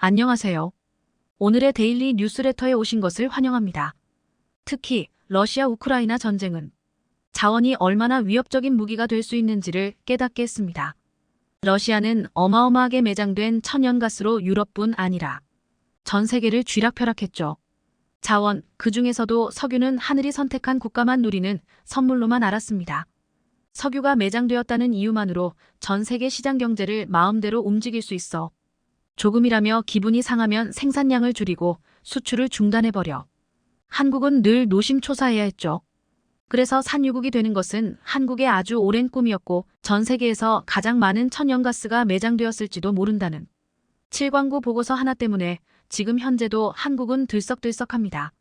안녕하세요. 오늘의 데일리 뉴스레터에 오신 것을 환영합니다. 특히 러시아 우크라이나 전쟁은 자원이 얼마나 위협적인 무기가 될 수 있는지를 깨닫게 했습니다. 러시아는 어마어마하게 매장된 천연가스로 유럽뿐 아니라 전 세계를 쥐락펴락했죠. 자원, 그 중에서도 석유는 하늘이 선택한 국가만 누리는 선물로만 알았습니다. 석유가 매장되었다는 이유만으로 전 세계 시장 경제를 마음대로 움직일 수 있어 조금이라며 기분이 상하면 생산량을 줄이고 수출을 중단해버려 한국은 늘 노심초사해야 했죠. 그래서 산유국이 되는 것은 한국의 아주 오랜 꿈이었고 전 세계에서 가장 많은 천연가스가 매장되었을지도 모른다는 7광구 보고서 하나 때문에 지금 현재도 한국은 들썩들썩합니다.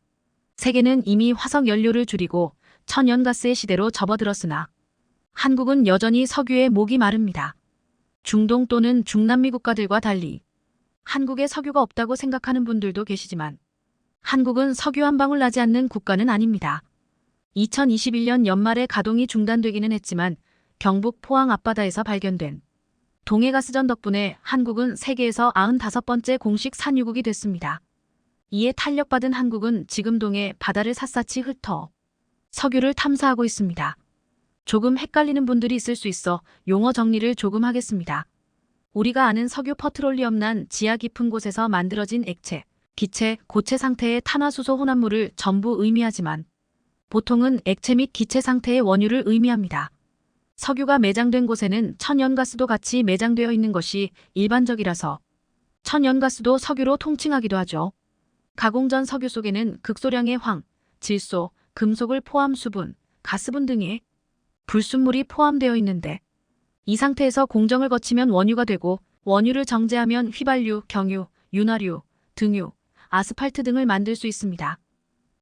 세계는 이미 화석 연료를 줄이고 천연가스의 시대로 접어들었으나 한국은 여전히 석유에 목이 마릅니다. 중동 또는 중남미 국가들과 달리 한국에 석유가 없다고 생각하는 분들도 계시지만 한국은 석유 한 방울 나지 않는 국가는 아닙니다. 2021년 연말에 가동이 중단되기는 했지만 경북 포항 앞바다에서 발견된 동해가스전 덕분에 한국은 세계에서 95번째 공식 산유국이 됐습니다. 이에 탄력받은 한국은 지금 동해 바다를 샅샅이 훑어 석유를 탐사하고 있습니다. 조금 헷갈리는 분들이 있을 수 있어 용어 정리를 조금 하겠습니다. 우리가 아는 석유 퍼트롤리엄난 지하 깊은 곳에서 만들어진 액체, 기체, 고체 상태의 탄화수소 혼합물을 전부 의미하지만 보통은 액체 및 기체 상태의 원유를 의미합니다. 석유가 매장된 곳에는 천연가스도 같이 매장되어 있는 것이 일반적이라서 천연가스도 석유로 통칭하기도 하죠. 가공 전 석유 속에는 극소량의 황, 질소, 금속을 포함 수분, 가스분 등의 불순물이 포함되어 있는데 이 상태에서 공정을 거치면 원유가 되고 원유를 정제하면 휘발유, 경유, 윤활유, 등유, 아스팔트 등을 만들 수 있습니다.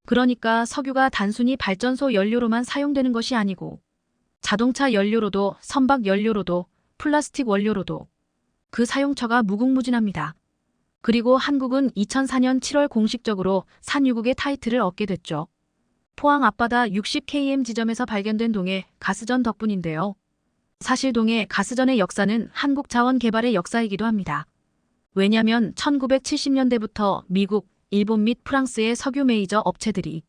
그러니까 석유가 단순히 발전소 연료로만 사용되는 것이 아니고 자동차 연료로도 선박 연료로도 플라스틱 원료로도 그 사용처가 무궁무진합니다. 그리고 한국은 2004년 7월 공식적으로 산유국의 타이틀을 얻게 됐죠. 포항 앞바다 60km 지점에서 발견된 동해 가스전 덕분인데요. 사실 동해 가스전의 역사는 한국 자원 개발의 역사이기도 합니다. 왜냐하면 1970년대부터 미국, 일본 및 프랑스의 석유 메이저 업체들이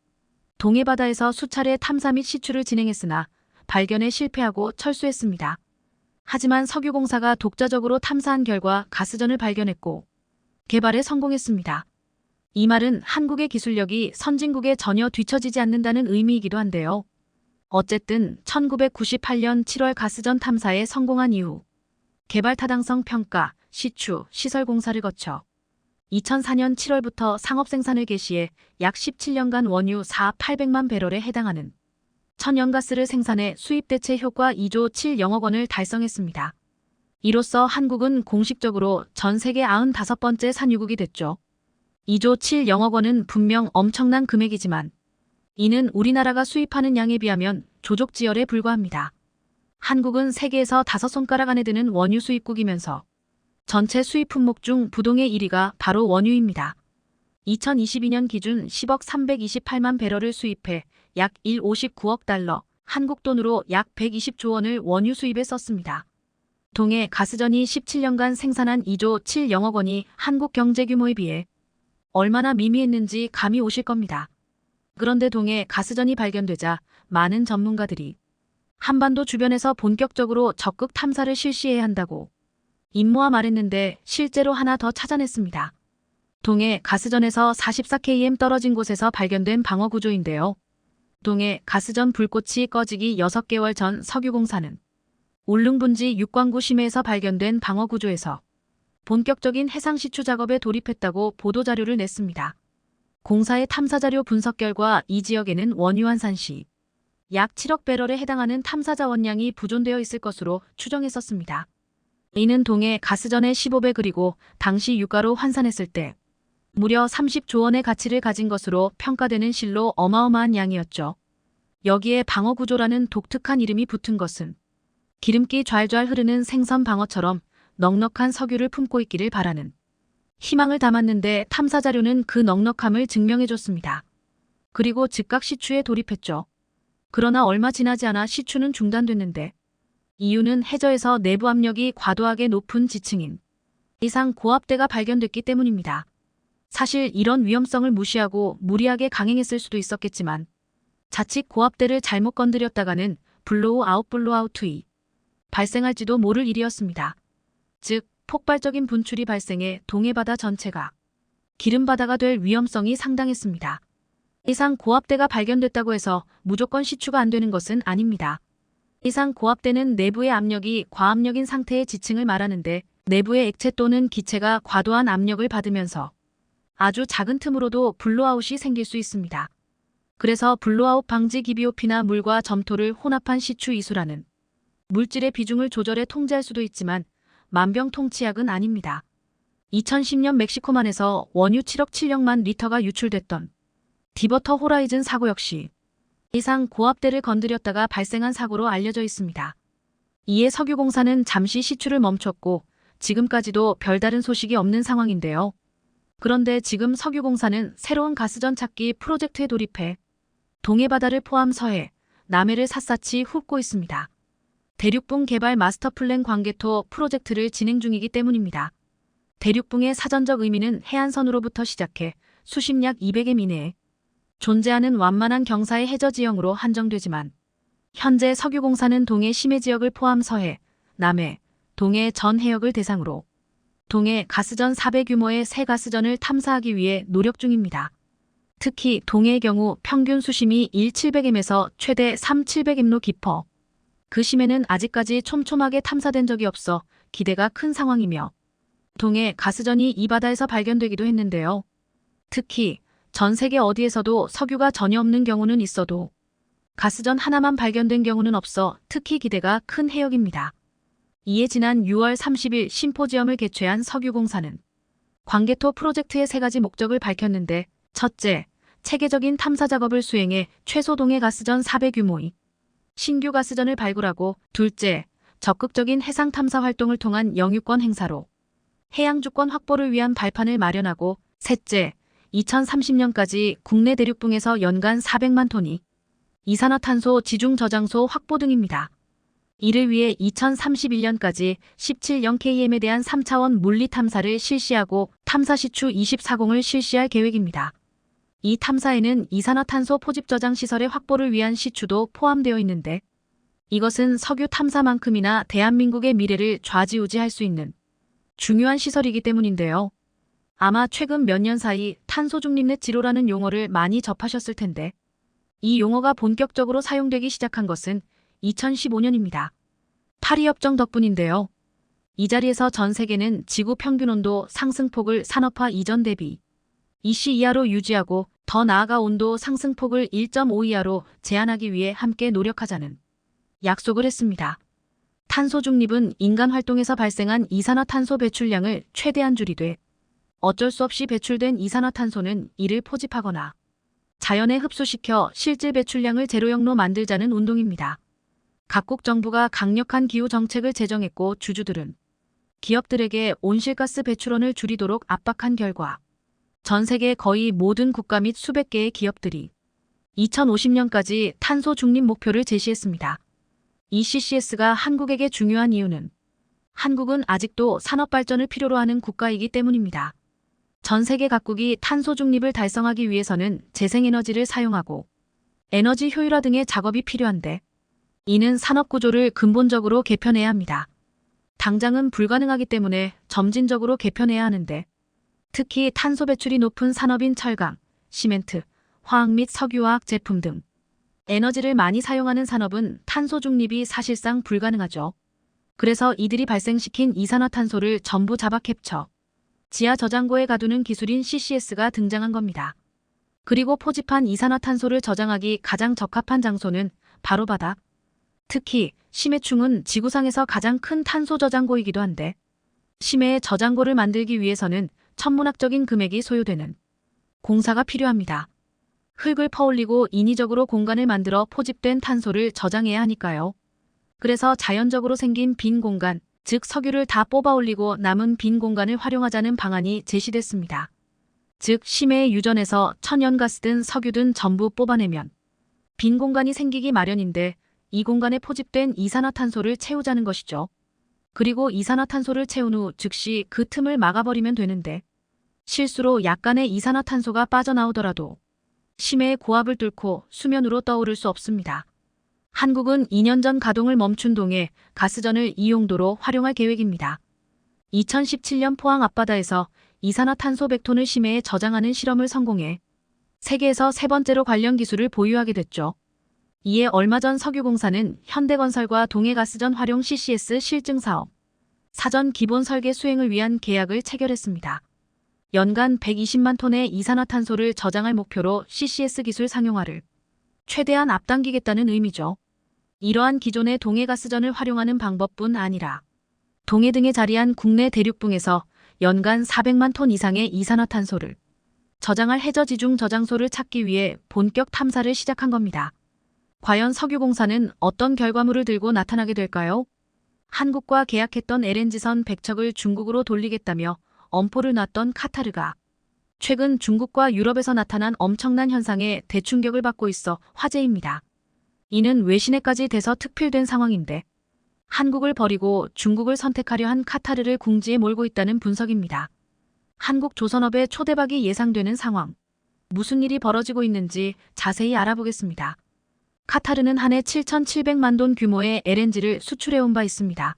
동해 바다에서 수차례 탐사 및 시추를 진행했으나 발견에 실패하고 철수했습니다. 하지만 석유공사가 독자적으로 탐사한 결과 가스전을 발견했고 개발에 성공했습니다. 이 말은 한국의 기술력이 선진국에 전혀 뒤처지지 않는다는 의미이기도 한데요. 어쨌든 1998년 7월 가스전 탐사에 성공한 이후 개발 타당성 평가, 시추, 시설 공사를 거쳐 2004년 7월부터 상업 생산을 개시해 약 17년간 원유 4,800만 배럴에 해당하는 천연가스를 생산해 수입 대체 효과 2조 7영억 원을 달성했습니다. 이로써 한국은 공식적으로 전 세계 95번째 산유국이 됐죠. 2조 7영억 원은 분명 엄청난 금액이지만 이는 우리나라가 수입하는 양에 비하면 조족지열에 불과합니다. 한국은 세계에서 5손가락 안에 드는 원유 수입국이면서 전체 수입 품목 중 부동의 1위가 바로 원유입니다. 2022년 기준 10억 328만 배럴을 수입해 약 159억 달러, 한국 돈으로 약 120조 원을 원유 수입에 썼습니다. 동해 가스전이 17년간 생산한 2조 7영억 원이 한국 경제 규모에 비해 얼마나 미미했는지 감이 오실 겁니다. 그런데 동해 가스전이 발견되자 많은 전문가들이 한반도 주변에서 본격적으로 적극 탐사를 실시해야 한다고 임모아 말했는데 실제로 하나 더 찾아냈습니다. 동해 가스전에서 44km 떨어진 곳에서 발견된 방어구조인데요. 동해 가스전 불꽃이 꺼지기 6개월 전 석유공사는 울릉분지 6광구 심해에서 발견된 방어구조에서 본격적인 해상시추 작업에 돌입했다고 보도자료를 냈습니다. 공사의 탐사자료 분석 결과 이 지역에는 원유 환산 시 약 7억 배럴에 해당하는 탐사자원량이 보존되어 있을 것으로 추정했었습니다. 이는 동해 가스전의 15배 그리고 당시 유가로 환산했을 때 무려 30조 원의 가치를 가진 것으로 평가되는 실로 어마어마한 양이었죠. 여기에 방어구조라는 독특한 이름이 붙은 것은 기름기 좔좔 흐르는 생선 방어처럼 넉넉한 석유를 품고 있기를 바라는 희망을 담았는데 탐사자료는 그 넉넉함을 증명해줬습니다. 그리고 즉각 시추에 돌입했죠. 그러나 얼마 지나지 않아 시추는 중단됐는데 이유는 해저에서 내부 압력이 과도하게 높은 지층인 이상 고압대가 발견됐기 때문입니다. 사실 이런 위험성을 무시하고 무리하게 강행했을 수도 있었겠지만 자칫 고압대를 잘못 건드렸다가는 블로우아웃이 발생할지도 모를 일이었습니다. 즉 폭발적인 분출이 발생해 동해바다 전체가 기름바다가 될 위험성이 상당했습니다. 이상 고압대가 발견됐다고 해서 무조건 시추가 안 되는 것은 아닙니다. 이상 고압대는 내부의 압력이 과압력인 상태의 지층을 말하는데 내부의 액체 또는 기체가 과도한 압력을 받으면서 아주 작은 틈으로도 블로아웃이 생길 수 있습니다. 그래서 블로아웃 방지 기비오피나 물과 점토를 혼합한 시추 이수라는 물질의 비중을 조절해 통제할 수도 있지만 만병통치약은 아닙니다. 2010년 멕시코만에서 원유 7억 7억만 리터가 유출됐던 디버터 호라이즌 사고 역시 이상 고압대를 건드렸다가 발생한 사고로 알려져 있습니다. 이에 석유공사는 잠시 시추를 멈췄고 지금까지도 별다른 소식이 없는 상황인데요. 그런데 지금 석유공사는 새로운 가스전 찾기 프로젝트에 돌입해 동해바다를 포함 서해, 남해를 샅샅이 훑고 있습니다. 대륙붕 개발 마스터플랜 광개토 프로젝트를 진행 중이기 때문입니다. 대륙붕의 사전적 의미는 해안선으로부터 시작해 수심 약 200m 이내에 존재하는 완만한 경사의 해저지형으로 한정되지만 현재 석유공사는 동해 심해지역을 포함 서해, 남해, 동해 전 해역을 대상으로 동해 가스전 4배 규모의 새 가스전을 탐사하기 위해 노력 중입니다. 특히 동해의 경우 평균 수심이 1,700m에서 최대 3,700m로 깊어 그 심해는 아직까지 촘촘하게 탐사된 적이 없어 기대가 큰 상황이며 동해 가스전이 이 바다에서 발견되기도 했는데요. 특히 전 세계 어디에서도 석유가 전혀 없는 경우는 있어도 가스전 하나만 발견된 경우는 없어 특히 기대가 큰 해역입니다. 이에 지난 6월 30일 심포지엄을 개최한 석유공사는 광개토 프로젝트의 세 가지 목적을 밝혔는데 첫째, 체계적인 탐사 작업을 수행해 최소 동해 가스전 4배 규모의 신규 가스전을 발굴하고 둘째, 적극적인 해상 탐사 활동을 통한 영유권 행사로 해양 주권 확보를 위한 발판을 마련하고 셋째, 2030년까지 국내 대륙붕에서 연간 400만 톤이 이산화탄소 지중 저장소 확보 등입니다. 이를 위해 2031년까지 17.0km에 대한 3차원 물리 탐사를 실시하고 탐사시추 24공을 실시할 계획입니다. 이 탐사에는 이산화탄소 포집 저장 시설의 확보를 위한 시추도 포함되어 있는데 이것은 석유 탐사만큼이나 대한민국의 미래를 좌지우지할 수 있는 중요한 시설이기 때문인데요. 아마 최근 몇 년 사이 탄소 중립 넷 지로라는 용어를 많이 접하셨을 텐데 이 용어가 본격적으로 사용되기 시작한 것은 2015년입니다. 파리협정 덕분인데요. 이 자리에서 전 세계는 지구 평균 온도 상승폭을 산업화 이전 대비 2씨 이하로 유지하고 더 나아가 온도 상승폭을 1.5 이하로 제한하기 위해 함께 노력하자는 약속을 했습니다. 탄소 중립은 인간 활동에서 발생한 이산화탄소 배출량을 최대한 줄이되 어쩔 수 없이 배출된 이산화탄소는 이를 포집하거나 자연에 흡수시켜 실질 배출량을 제로영로 만들자는 운동입니다. 각국 정부가 강력한 기후 정책을 제정했고 주주들은 기업들에게 온실가스 배출원을 줄이도록 압박한 결과 전 세계 거의 모든 국가 및 수백 개의 기업들이 2050년까지 탄소 중립 목표를 제시했습니다. 이 CCS가 한국에게 중요한 이유는 한국은 아직도 산업 발전을 필요로 하는 국가이기 때문입니다. 전 세계 각국이 탄소 중립을 달성하기 위해서는 재생에너지를 사용하고 에너지 효율화 등의 작업이 필요한데 이는 산업 구조를 근본적으로 개편해야 합니다. 당장은 불가능하기 때문에 점진적으로 개편해야 하는데 특히 탄소 배출이 높은 산업인 철강, 시멘트, 화학 및 석유화학 제품 등 에너지를 많이 사용하는 산업은 탄소 중립이 사실상 불가능하죠. 그래서 이들이 발생시킨 이산화탄소를 전부 잡아 캡처, 지하 저장고에 가두는 기술인 CCS가 등장한 겁니다. 그리고 포집한 이산화탄소를 저장하기 가장 적합한 장소는 바로 바다. 특히 심해충은 지구상에서 가장 큰 탄소 저장고이기도 한데 심해의 저장고를 만들기 위해서는 천문학적인 금액이 소요되는 공사가 필요합니다. 흙을 퍼올리고 인위적으로 공간을 만들어 포집된 탄소를 저장해야 하니까요. 그래서 자연적으로 생긴 빈 공간, 즉 석유를 다 뽑아 올리고 남은 빈 공간을 활용하자는 방안이 제시됐습니다. 즉 심해의 유전에서 천연가스든 석유든 전부 뽑아내면 빈 공간이 생기기 마련인데 이 공간에 포집된 이산화탄소를 채우자는 것이죠. 그리고 이산화탄소를 채운 후 즉시 그 틈을 막아버리면 되는데 실수로 약간의 이산화탄소가 빠져나오더라도 심해의 고압을 뚫고 수면으로 떠오를 수 없습니다. 한국은 2년 전 가동을 멈춘 동해 가스전을 이 용도로 활용할 계획입니다. 2017년 포항 앞바다에서 이산화탄소 100톤을 심해에 저장하는 실험을 성공해 세계에서 세 번째로 관련 기술을 보유하게 됐죠. 이에 얼마 전 석유공사는 현대건설과 동해가스전 활용 CCS 실증 사업, 사전 기본 설계 수행을 위한 계약을 체결했습니다. 연간 120만 톤의 이산화탄소를 저장할 목표로 CCS 기술 상용화를 최대한 앞당기겠다는 의미죠. 이러한 기존의 동해가스전을 활용하는 방법뿐 아니라 동해 등에 자리한 국내 대륙붕에서 연간 400만 톤 이상의 이산화탄소를 저장할 해저지중 저장소를 찾기 위해 본격 탐사를 시작한 겁니다. 과연 석유공사는 어떤 결과물을 들고 나타나게 될까요? 한국과 계약했던 LNG선 100척을 중국으로 돌리겠다며 엄포를 놨던 카타르가 최근 중국과 유럽에서 나타난 엄청난 현상에 대충격을 받고 있어 화제입니다. 이는 외신에까지 돼서 특필된 상황인데 한국을 버리고 중국을 선택하려 한 카타르를 궁지에 몰고 있다는 분석입니다. 한국 조선업의 초대박이 예상되는 상황. 무슨 일이 벌어지고 있는지 자세히 알아보겠습니다. 카타르는 한 해 7,700만 톤 규모의 LNG를 수출해온 바 있습니다.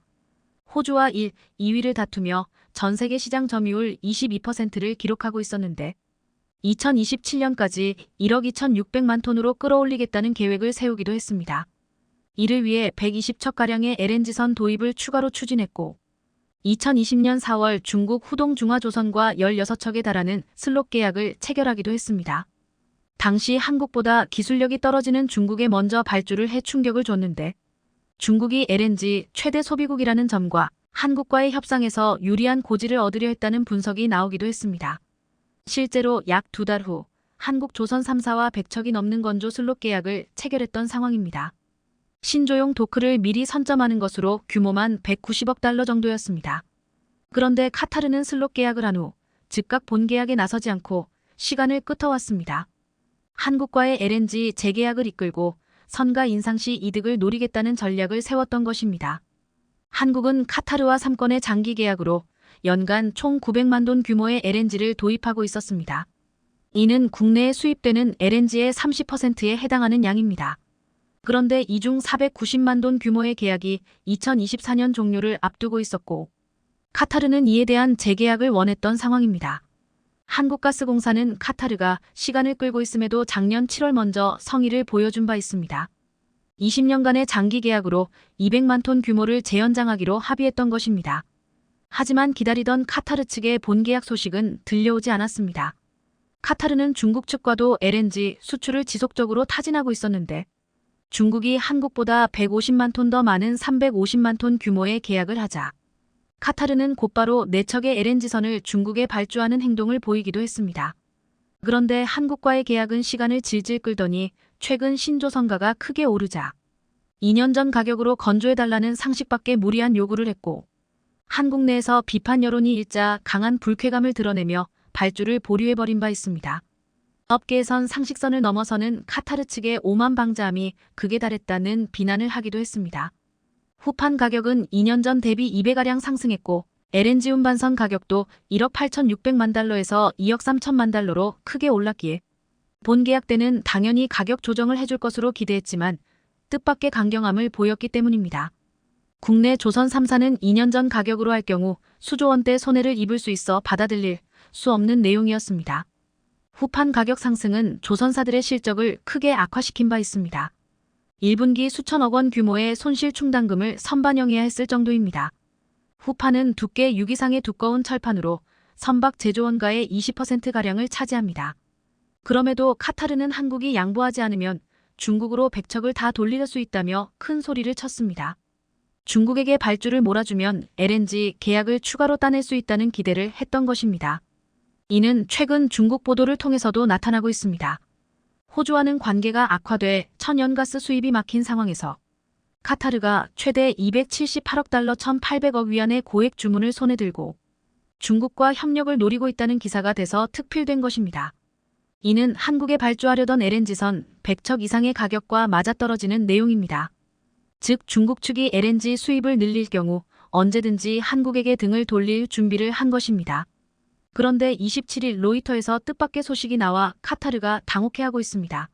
호주와 1, 2위를 다투며 전 세계 시장 점유율 22%를 기록하고 있었는데 2027년까지 1억 2,600만 톤으로 끌어올리겠다는 계획을 세우기도 했습니다. 이를 위해 120척가량의 LNG선 도입을 추가로 추진했고 2020년 4월 중국 후동중화조선과 16척에 달하는 슬롯 계약을 체결하기도 했습니다. 당시 한국보다 기술력이 떨어지는 중국에 먼저 발주를 해 충격을 줬는데 중국이 LNG 최대 소비국이라는 점과 한국과의 협상에서 유리한 고지를 얻으려 했다는 분석이 나오기도 했습니다. 실제로 약 2달 후 한국 조선 3사와 100척이 넘는 건조 슬롯 계약을 체결했던 상황입니다. 신조용 도크를 미리 선점하는 것으로 규모만 190억 달러 정도였습니다. 그런데 카타르는 슬롯 계약을 한 후 즉각 본계약에 나서지 않고 시간을 끄터왔습니다. 한국과의 LNG 재계약을 이끌고 선가 인상 시 이득을 노리겠다는 전략을 세웠던 것입니다. 한국은 카타르와 3건의 장기 계약으로 연간 총 900만 톤 규모의 LNG를 도입하고 있었습니다. 이는 국내에 수입되는 LNG의 30%에 해당하는 양입니다. 그런데 이 중 490만 톤 규모의 계약이 2024년 종료를 앞두고 있었고 카타르는 이에 대한 재계약을 원했던 상황입니다. 한국가스공사는 카타르가 시간을 끌고 있음에도 작년 7월 먼저 성의를 보여준 바 있습니다. 20년간의 장기 계약으로 200만 톤 규모를 재연장하기로 합의했던 것입니다. 하지만 기다리던 카타르 측의 본계약 소식은 들려오지 않았습니다. 카타르는 중국 측과도 LNG 수출을 지속적으로 타진하고 있었는데 중국이 한국보다 150만 톤 더 많은 350만 톤 규모의 계약을 하자 카타르는 곧바로 4척의 LNG선을 중국에 발주하는 행동을 보이기도 했습니다. 그런데 한국과의 계약은 시간을 질질 끌더니 최근 신조선가가 크게 오르자 2년 전 가격으로 건조해달라는 상식밖에 무리한 요구를 했고 한국 내에서 비판 여론이 일자 강한 불쾌감을 드러내며 발주를 보류해버린 바 있습니다. 업계에선 상식선을 넘어서는 카타르 측의 오만방자함이 극에 달했다는 비난을 하기도 했습니다. 후판 가격은 2년 전 대비 2배가량 상승했고 LNG 운반선 가격도 1억 8,600만 달러에서 2억 3천만 달러로 크게 올랐기에 본계약 때는 당연히 가격 조정을 해줄 것으로 기대했지만 뜻밖의 강경함을 보였기 때문입니다. 국내 조선 3사는 2년 전 가격으로 할 경우 수조 원대 손해를 입을 수 있어 받아들일 수 없는 내용이었습니다. 후판 가격 상승은 조선사들의 실적을 크게 악화시킨 바 있습니다. 1분기 수천억 원 규모의 손실 충당금을 선반영해야 했을 정도입니다. 후판은 두께 6 이상의 두꺼운 철판으로 선박 제조원가의 20%가량을 차지합니다. 그럼에도 카타르는 한국이 양보하지 않으면 중국으로 100척을 다 돌릴 수 있다며 큰 소리를 쳤습니다. 중국에게 발주를 몰아주면 LNG 계약을 추가로 따낼 수 있다는 기대를 했던 것입니다. 이는 최근 중국 보도를 통해서도 나타나고 있습니다. 호주와는 관계가 악화돼 천연가스 수입이 막힌 상황에서 카타르가 최대 278억 달러 1,800억 위안의 고액 주문을 손에 들고 중국과 협력을 노리고 있다는 기사가 돼서 특필된 것입니다. 이는 한국에 발주하려던 LNG선 100척 이상의 가격과 맞아떨어지는 내용입니다. 즉 중국 측이 LNG 수입을 늘릴 경우 언제든지 한국에게 등을 돌릴 준비를 한 것입니다. 그런데 27일 로이터에서 뜻밖의 소식이 나와 카타르가 당혹해하고 있습니다.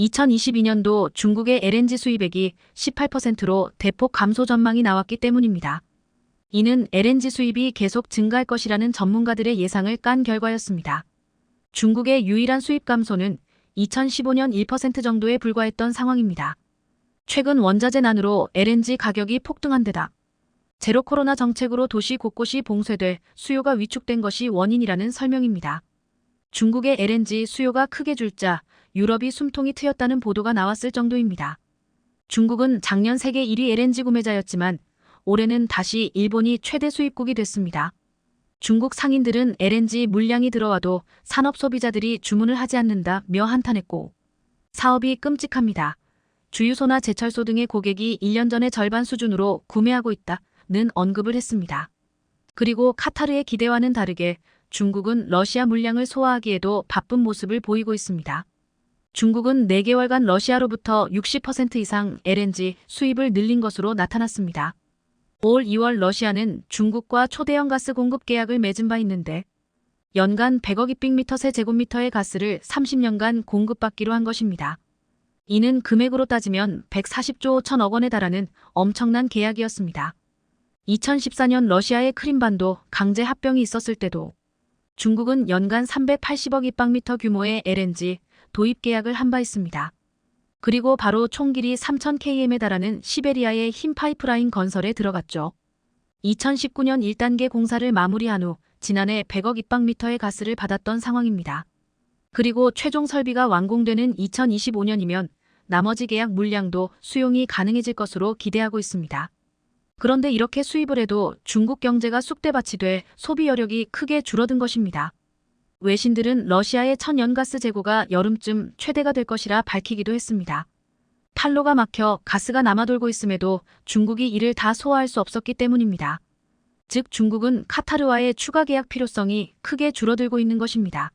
2022년도 중국의 LNG 수입액이 18%로 대폭 감소 전망이 나왔기 때문입니다. 이는 LNG 수입이 계속 증가할 것이라는 전문가들의 예상을 깐 결과였습니다. 중국의 유일한 수입 감소는 2015년 1% 정도에 불과했던 상황입니다. 최근 원자재 난으로 LNG 가격이 폭등한 데다 제로 코로나 정책으로 도시 곳곳이 봉쇄돼 수요가 위축된 것이 원인이라는 설명입니다. 중국의 LNG 수요가 크게 줄자 유럽이 숨통이 트였다는 보도가 나왔을 정도입니다. 중국은 작년 세계 1위 LNG 구매자였지만 올해는 다시 일본이 최대 수입국이 됐습니다. 중국 상인들은 LNG 물량이 들어와도 산업 소비자들이 주문을 하지 않는다며 한탄했고 사업이 끔찍합니다. 주유소나 제철소 등의 고객이 1년 전의 절반 수준으로 구매하고 있다는 언급을 했습니다. 그리고 카타르의 기대와는 다르게 중국은 러시아 물량을 소화하기에도 바쁜 모습을 보이고 있습니다. 중국은 4개월간 러시아로부터 60% 이상 LNG 수입을 늘린 것으로 나타났습니다. 올 2월 러시아는 중국과 초대형 가스 공급 계약을 맺은 바 있는데 연간 100억 입빅미터 세 제곱미터의 가스를 30년간 공급받기로 한 것입니다. 이는 금액으로 따지면 140조 5천억 원에 달하는 엄청난 계약이었습니다. 2014년 러시아의 크림반도 강제 합병이 있었을 때도 중국은 연간 380억 입방미터 규모의 LNG 도입 계약을 한 바 있습니다. 그리고 바로 총 길이 3000km에 달하는 시베리아의 흰 파이프라인 건설에 들어갔죠. 2019년 1단계 공사를 마무리한 후 지난해 100억 입방미터의 가스를 받았던 상황입니다. 그리고 최종 설비가 완공되는 2025년이면 나머지 계약 물량도 수용이 가능해질 것으로 기대하고 있습니다. 그런데 이렇게 수입을 해도 중국 경제가 쑥대밭이 돼 소비 여력이 크게 줄어든 것입니다. 외신들은 러시아의 천연가스 재고가 여름쯤 최대가 될 것이라 밝히기도 했습니다. 판로가 막혀 가스가 남아돌고 있음에도 중국이 이를 다 소화할 수 없었기 때문입니다. 즉 중국은 카타르와의 추가 계약 필요성이 크게 줄어들고 있는 것입니다.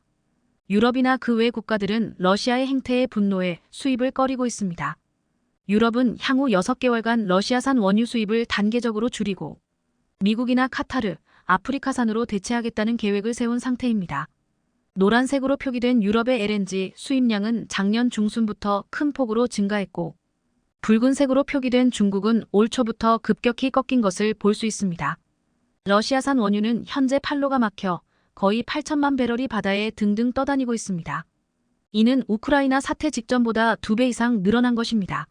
유럽이나 그 외 국가들은 러시아의 행태에 분노해 수입을 꺼리고 있습니다. 유럽은 향후 6개월간 러시아산 원유 수입을 단계적으로 줄이고 미국이나 카타르, 아프리카산으로 대체하겠다는 계획을 세운 상태입니다. 노란색으로 표기된 유럽의 LNG 수입량은 작년 중순부터 큰 폭으로 증가했고 붉은색으로 표기된 중국은 올 초부터 급격히 꺾인 것을 볼 수 있습니다. 러시아산 원유는 현재 판로가 막혀 거의 8천만 배럴이 바다에 등등 떠다니고 있습니다. 이는 우크라이나 사태 직전보다 2배 이상 늘어난 것입니다.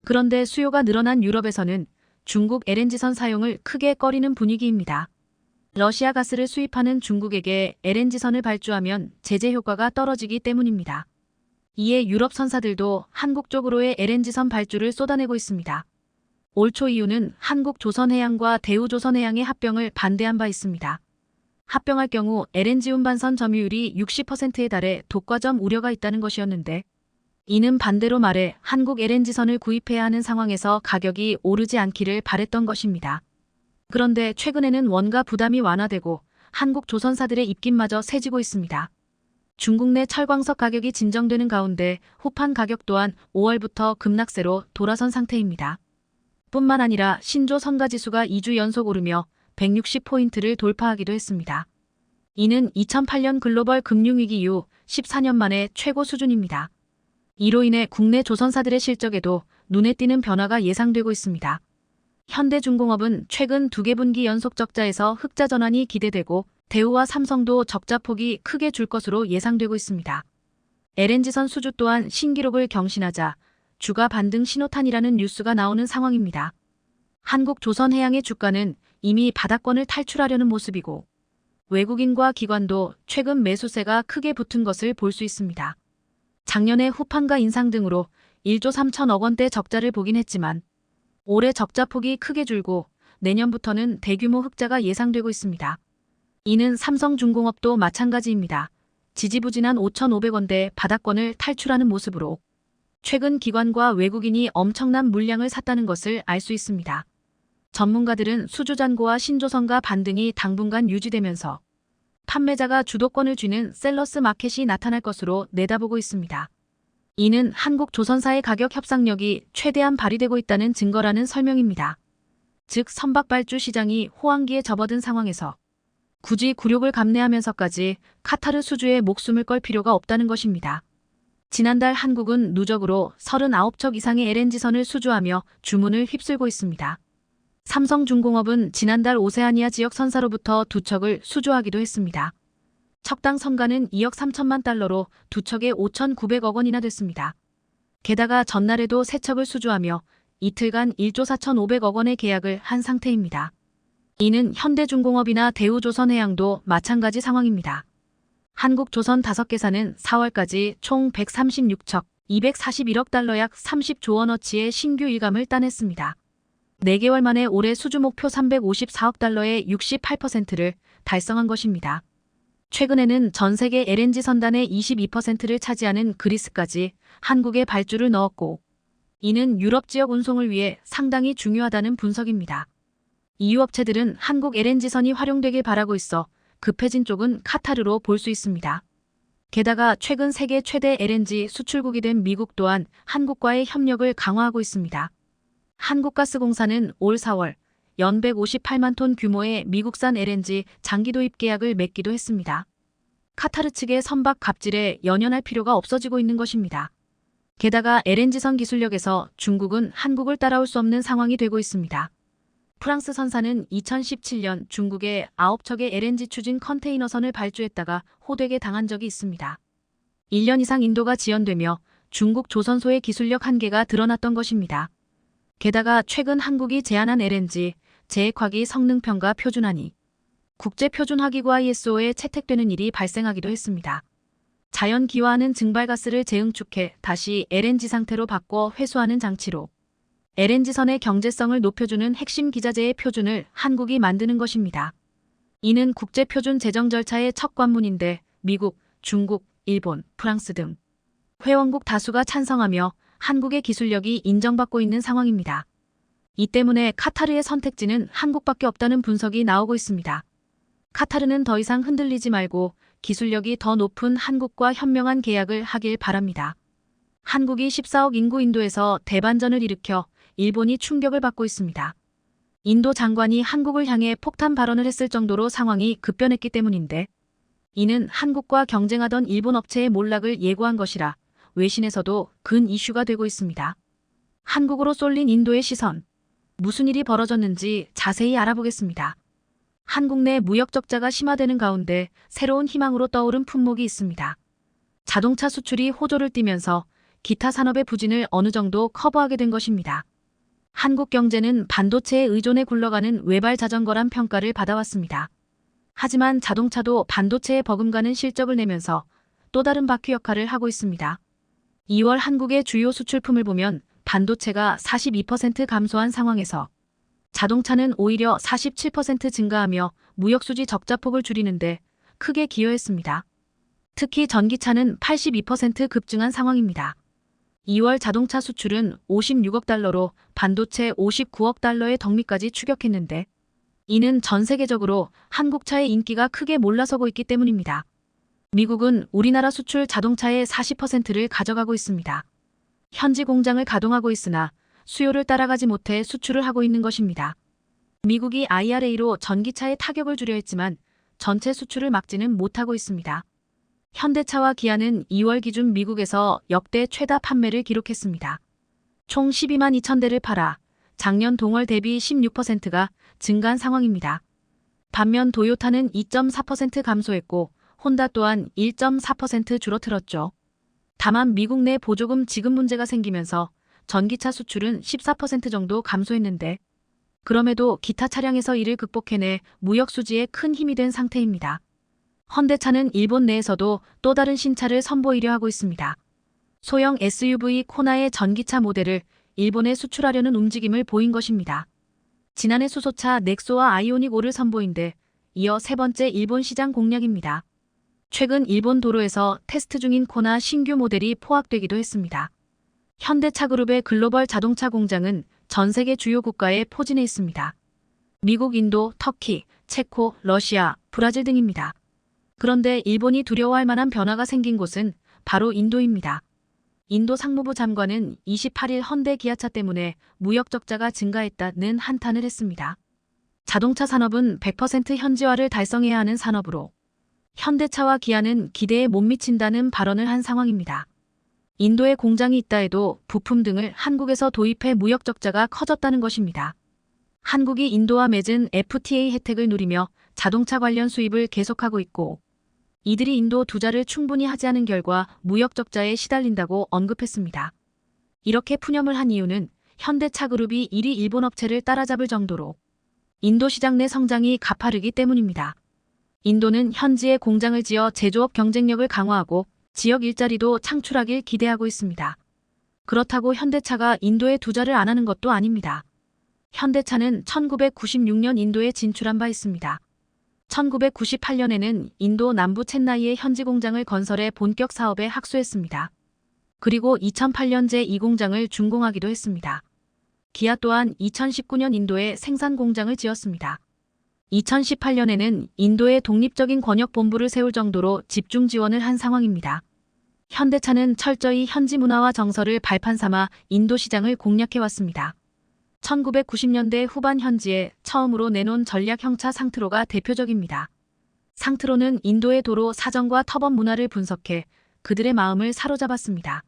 그런데 수요가 늘어난 유럽에서는 중국 LNG선 사용을 크게 꺼리는 분위기입니다. 러시아 가스를 수입하는 중국에게 LNG선을 발주하면 제재 효과가 떨어지기 때문입니다. 이에 유럽 선사들도 한국 쪽으로의 LNG선 발주를 쏟아내고 있습니다. 올 초 이유는 한국조선해양과 대우조선해양의 합병을 반대한 바 있습니다. 합병할 경우 LNG 운반선 점유율이 60%에 달해 독과점 우려가 있다는 것이었는데 이는 반대로 말해 한국 LNG선을 구입해야 하는 상황에서 가격이 오르지 않기를 바랬던 것입니다. 그런데 최근에는 원가 부담이 완화되고 한국 조선사들의 입김마저 세지고 있습니다. 중국 내 철광석 가격이 진정되는 가운데 후판 가격 또한 5월부터 급락세로 돌아선 상태입니다. 뿐만 아니라 신조 선가지수가 2주 연속 오르며 160포인트를 돌파하기도 했습니다. 이는 2008년 글로벌 금융위기 이후 14년 만에 최고 수준입니다. 이로 인해 국내 조선사들의 실적에도 눈에 띄는 변화가 예상되고 있습니다. 현대중공업은 최근 2개 분기 연속 적자에서 흑자 전환이 기대되고 대우와 삼성도 적자 폭이 크게 줄 것으로 예상되고 있습니다. LNG선 수주 또한 신기록을 경신하자 주가 반등 신호탄이라는 뉴스가 나오는 상황입니다. 한국조선해양의 주가는 이미 바닥권을 탈출하려는 모습이고 외국인과 기관도 최근 매수세가 크게 붙은 것을 볼 수 있습니다. 작년에 후판가 인상 등으로 1조 3천억 원대 적자를 보긴 했지만 올해 적자폭이 크게 줄고 내년부터는 대규모 흑자가 예상되고 있습니다. 이는 삼성중공업도 마찬가지입니다. 지지부진한 5,500원대 바닥권을 탈출하는 모습으로 최근 기관과 외국인이 엄청난 물량을 샀다는 것을 알 수 있습니다. 전문가들은 수주잔고와 신조선가 반등이 당분간 유지되면서 판매자가 주도권을 쥐는 셀러스 마켓이 나타날 것으로 내다보고 있습니다. 이는 한국 조선사의 가격 협상력이 최대한 발휘되고 있다는 증거라는 설명입니다. 즉 선박 발주 시장이 호황기에 접어든 상황에서 굳이 굴욕을 감내하면서까지 카타르 수주에 목숨을 걸 필요가 없다는 것입니다. 지난달 한국은 누적으로 39척 이상의 LNG선을 수주하며 주문을 휩쓸고 있습니다. 삼성중공업은 지난달 오세아니아 지역 선사로부터 2척을 수주하기도 했습니다. 척당 선가는 2억 3천만 달러로 2척에 5,900억 원이나 됐습니다. 게다가 전날에도 3척을 수주하며 이틀간 1조 4,500억 원의 계약을 한 상태입니다. 이는 현대중공업이나 대우조선해양도 마찬가지 상황입니다. 한국조선 5개사는 4월까지 총 136척, 241억 달러 약 30조 원어치의 신규 일감을 따냈습니다. 4개월 만에 올해 수주 목표 354억 달러의 68%를 달성한 것입니다. 최근에는 전 세계 LNG 선단의 22%를 차지하는 그리스까지 한국에 발주를 넣었고, 이는 유럽 지역 운송을 위해 상당히 중요하다는 분석입니다. EU 업체들은 한국 LNG선이 활용되길 바라고 있어 급해진 쪽은 카타르로 볼 수 있습니다. 게다가 최근 세계 최대 LNG 수출국이 된 미국 또한 한국과의 협력을 강화하고 있습니다. 한국가스공사는 올 4월 연 158만 톤 규모의 미국산 LNG 장기 도입 계약을 맺기도 했습니다. 카타르 측의 선박 갑질에 연연할 필요가 없어지고 있는 것입니다. 게다가 LNG선 기술력에서 중국은 한국을 따라올 수 없는 상황이 되고 있습니다. 프랑스 선사는 2017년 중국에 9척의 LNG 추진 컨테이너선을 발주했다가 호되게 당한 적이 있습니다. 1년 이상 인도가 지연되며 중국 조선소의 기술력 한계가 드러났던 것입니다. 게다가 최근 한국이 제안한 LNG 재핵화기 성능평가 표준안이 국제표준화기구 ISO에 채택되는 일이 발생하기도 했습니다. 자연 기화하는 증발가스를 재응축해 다시 LNG 상태로 바꿔 회수하는 장치로 LNG선의 경제성을 높여주는 핵심 기자재의 표준을 한국이 만드는 것입니다. 이는 국제표준 제정 절차의 첫 관문인데 미국, 중국, 일본, 프랑스 등 회원국 다수가 찬성하며 한국의 기술력이 인정받고 있는 상황입니다. 이 때문에 카타르의 선택지는 한국밖에 없다는 분석이 나오고 있습니다. 카타르는 더 이상 흔들리지 말고 기술력이 더 높은 한국과 현명한 계약을 하길 바랍니다. 한국이 14억 인구 인도에서 대반전을 일으켜 일본이 충격을 받고 있습니다. 인도 장관이 한국을 향해 폭탄 발언을 했을 정도로 상황이 급변했기 때문인데, 이는 한국과 경쟁하던 일본 업체의 몰락을 예고한 것이라 외신에서도 근 이슈가 되고 있습니다. 한국으로 쏠린 인도의 시선. 무슨 일이 벌어졌는지 자세히 알아보겠습니다. 한국 내 무역 적자가 심화되는 가운데 새로운 희망으로 떠오른 품목이 있습니다. 자동차 수출이 호조를 띠면서 기타 산업의 부진을 어느 정도 커버하게 된 것입니다. 한국 경제는 반도체에 의존해 굴러가는 외발 자전거란 평가를 받아왔습니다. 하지만 자동차도 반도체에 버금가는 실적을 내면서 또 다른 바퀴 역할을 하고 있습니다. 2월 한국의 주요 수출품을 보면 반도체가 42% 감소한 상황에서 자동차는 오히려 47% 증가하며 무역수지 적자폭을 줄이는데 크게 기여했습니다. 특히 전기차는 82% 급증한 상황입니다. 2월 자동차 수출은 56억 달러로 반도체 59억 달러의 덕미까지 추격했는데, 이는 전 세계적으로 한국차의 인기가 크게 몰라서고 있기 때문입니다. 미국은 우리나라 수출 자동차의 40%를 가져가고 있습니다. 현지 공장을 가동하고 있으나 수요를 따라가지 못해 수출을 하고 있는 것입니다. 미국이 IRA로 전기차의 타격을 주려 했지만 전체 수출을 막지는 못하고 있습니다. 현대차와 기아는 2월 기준 미국에서 역대 최다 판매를 기록했습니다. 총 12만 2천 대를 팔아 작년 동월 대비 16%가 증가한 상황입니다. 반면 도요타는 2.4% 감소했고 혼다 또한 1.4% 줄어들었죠. 다만 미국 내 보조금 지급 문제가 생기면서 전기차 수출은 14% 정도 감소했는데, 그럼에도 기타 차량에서 이를 극복해내 무역 수지에 큰 힘이 된 상태입니다. 현대차는 일본 내에서도 또 다른 신차를 선보이려 하고 있습니다. 소형 SUV 코나의 전기차 모델을 일본에 수출하려는 움직임을 보인 것입니다. 지난해 수소차 넥소와 아이오닉 5를 선보인 데 이어 세 번째 일본 시장 공략입니다. 최근 일본 도로에서 테스트 중인 코나 신규 모델이 포악되기도 했습니다. 현대차그룹의 글로벌 자동차 공장은 전 세계 주요 국가에 포진해 있습니다. 미국, 인도, 터키, 체코, 러시아, 브라질 등입니다. 그런데 일본이 두려워할 만한 변화가 생긴 곳은 바로 인도입니다. 인도 상무부 장관은 28일 헌데 기아차 때문에 무역 적자가 증가했다는 한탄을 했습니다. 자동차 산업은 100% 현지화를 달성해야 하는 산업으로 현대차와 기아는 기대에 못 미친다는 발언을 한 상황입니다. 인도에 공장이 있다 해도 부품 등을 한국에서 도입해 무역 적자가 커졌다는 것입니다. 한국이 인도와 맺은 FTA 혜택을 누리며 자동차 관련 수입을 계속하고 있고 이들이 인도 투자를 충분히 하지 않은 결과 무역 적자에 시달린다고 언급했습니다. 이렇게 푸념을 한 이유는 현대차 그룹이 1위 일본 업체를 따라잡을 정도로 인도 시장 내 성장이 가파르기 때문입니다. 인도는 현지에 공장을 지어 제조업 경쟁력을 강화하고 지역 일자리도 창출하길 기대하고 있습니다. 그렇다고 현대차가 인도에 투자를 안 하는 것도 아닙니다. 현대차는 1996년 인도에 진출한 바 있습니다. 1998년에는 인도 남부 챈나이에 현지 공장을 건설해 본격 사업에 학수했습니다. 그리고 2008년 제2공장을 준공하기도 했습니다. 기아 또한 2019년 인도에 생산 공장을 지었습니다. 2018년에는 인도에 독립적인 권역본부를 세울 정도로 집중 지원을 한 상황입니다. 현대차는 철저히 현지 문화와 정서를 발판 삼아 인도 시장을 공략해왔습니다. 1990년대 후반 현지에 처음으로 내놓은 전략 형차 상트로가 대표적입니다. 상트로는 인도의 도로 사정과 터번 문화를 분석해 그들의 마음을 사로잡았습니다.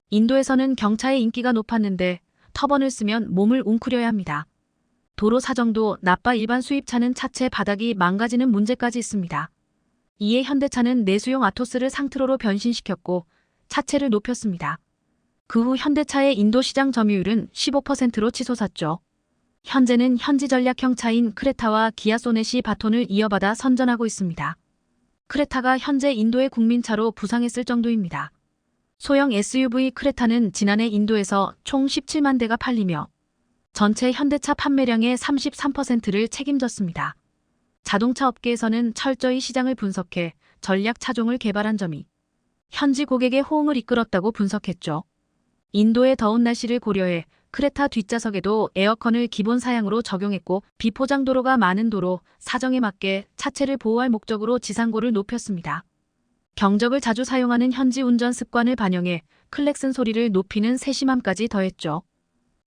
인도에서는 경차의 인기가 높았는데 터번을 쓰면 몸을 웅크려야 합니다. 도로 사정도 나빠 일반 수입차는 차체 바닥이 망가지는 문제까지 있습니다. 이에 현대차는 내수용 아토스를 상트로로 변신시켰고 차체를 높였습니다. 그 후 현대차의 인도 시장 점유율은 15%로 치솟았죠. 현재는 현지 전략형 차인 크레타와 기아 소넷이 바톤을 이어받아 선전하고 있습니다. 크레타가 현재 인도의 국민차로 부상했을 정도입니다. 소형 SUV 크레타는 지난해 인도에서 총 17만 대가 팔리며 전체 현대차 판매량의 33%를 책임졌습니다. 자동차 업계에서는 철저히 시장을 분석해 전략 차종을 개발한 점이 현지 고객의 호응을 이끌었다고 분석했죠. 인도의 더운 날씨를 고려해 크레타 뒷좌석에도 에어컨을 기본 사양으로 적용했고 비포장 도로가 많은 도로 사정에 맞게 차체를 보호할 목적으로 지상고를 높였습니다. 경적을 자주 사용하는 현지 운전 습관을 반영해 클렉슨 소리를 높이는 세심함까지 더했죠.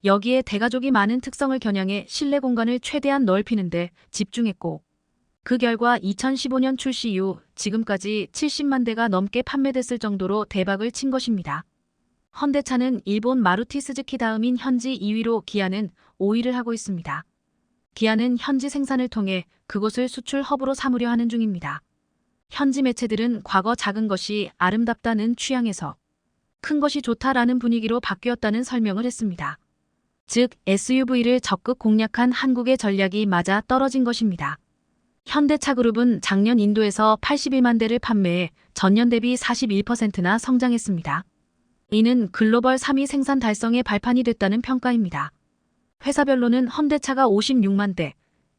여기에 대가족이 많은 특성을 겨냥해 실내 공간을 최대한 넓히는 데 집중했고 그 결과 2015년 출시 이후 지금까지 70만 대가 넘게 판매됐을 정도로 대박을 친 것입니다. 현대차는 일본 마루티 스즈키 다음인 현지 2위로 기아는 5위를 하고 있습니다. 기아는 현지 생산을 통해 그곳을 수출 허브로 삼으려 하는 중입니다. 현지 매체들은 과거 작은 것이 아름답다는 취향에서 큰 것이 좋다라는 분위기로 바뀌었다는 설명을 했습니다. 즉 SUV를 적극 공략한 한국의 전략이 맞아 떨어진 것입니다. 현대차 그룹은 작년 인도에서 81만 대를 판매해 전년 대비 41%나 성장했습니다. 이는 글로벌 3위 생산 달성의 발판이 됐다는 평가입니다. 회사별로는 현대차가 56만 대,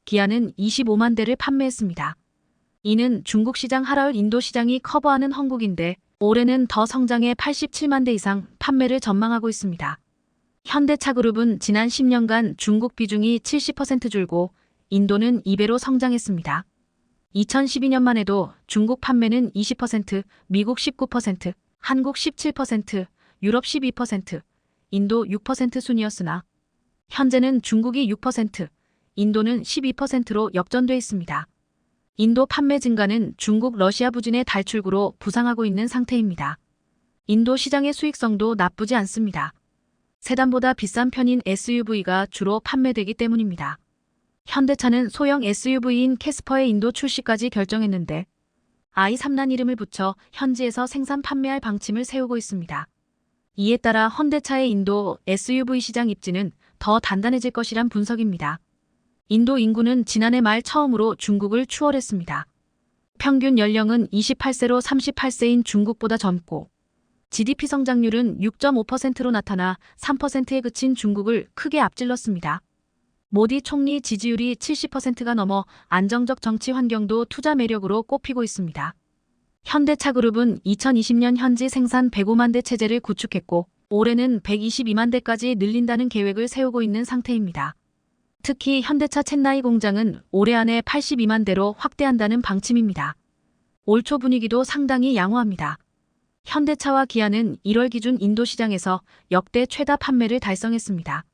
기아는 25만 대를 판매했습니다. 이는 중국 시장 하라을 인도 시장이 커버하는 한국인데 올해는 더 성장해 87만 대 이상 판매를 전망하고 있습니다. 현대차 그룹은 지난 10년간 중국 비중이 70% 줄고 인도는 2배로 성장했습니다. 2012년만 해도 중국 판매는 20%, 미국 19%, 한국 17%, 유럽 12%, 인도 6% 순이었으나 현재는 중국이 6%, 인도는 12%로 역전돼 있습니다. 인도 판매 증가는 중국 러시아 부진의 달출구로 부상하고 있는 상태입니다. 인도 시장의 수익성도 나쁘지 않습니다. 세단보다 비싼 편인 SUV가 주로 판매되기 때문입니다. 현대차는 소형 SUV인 캐스퍼의 인도 출시까지 결정했는데 i3란 이름을 붙여 현지에서 생산 판매할 방침을 세우고 있습니다. 이에 따라 현대차의 인도 SUV 시장 입지는 더 단단해질 것이란 분석입니다. 인도 인구는 지난해 말 처음으로 중국을 추월했습니다. 평균 연령은 28세로 38세인 중국보다 젊고 GDP 성장률은 6.5%로 나타나 3%에 그친 중국을 크게 앞질렀습니다. 모디 총리 지지율이 70%가 넘어 안정적 정치 환경도 투자 매력으로 꼽히고 있습니다. 현대차 그룹은 2020년 현지 생산 105만 대 체제를 구축했고 올해는 122만 대까지 늘린다는 계획을 세우고 있는 상태입니다. 특히 현대차 챈나이 공장은 올해 안에 82만 대로 확대한다는 방침입니다. 올 초 분위기도 상당히 양호합니다. 현대차와 기아는 1월 기준 인도 시장에서 역대 최다 판매를 달성했습니다.